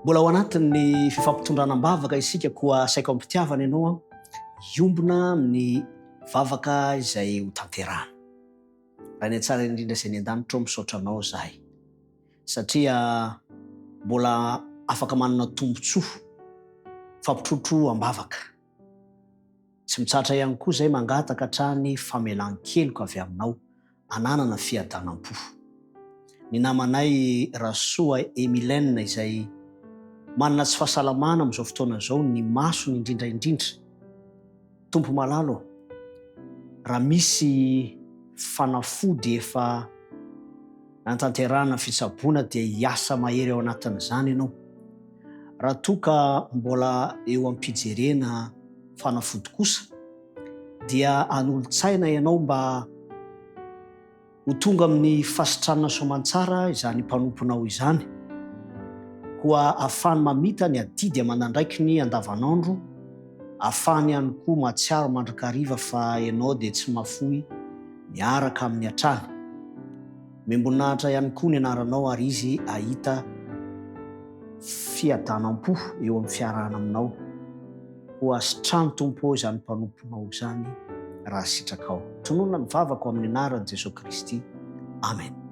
Mbola ao anatin'ny fifampitondranam-bavaka isika koa saika ampitiavana ianao iombona amin'ny vavaka izay ho tanterahana. Raha ny atsara indrindra izay ny an-danitra misaotra anao zahay satria mbola afaka manana tombontsoa fampitrotro am-bavaka. Tsy mitsatra ihany koa izay mangataka hatrany famelan-keloka avy aminao ananana fiadanam-po. Ny namanay Rasoa Emilène izay manana tsy fahasalamana amin'izao fotoana izao, ny masony indrindraindrindra. Tompo malalo, raha misy fanafody efa natanterahana fitsaboana dia hiasa mahery ao anatin'izany ianao. Raha toa ka mbola eo am-pijerena fanafody kosa dia hanolo-tsaina ianao mba ho tonga amin'ny fasitranana soamantsara izany mpanomponao izany, koa ahafahany mamita ny adidy aman'andraiky ny andavanandro, ahafahany ihany koa mahatsiaro mandrakariva fa ianao dia tsy mahafoy miaraka amin'ny hatrany. Miambonahitra ihany koa ny anaranao ary izy ahita fiadanam-po eo amin'ny fiarahana aminao, koa sitrano tompo izany mpanomponao izany raha sitraka ao. Tonoina ny vavako amin'ny anaran'i Jesosy Kristy. Amen.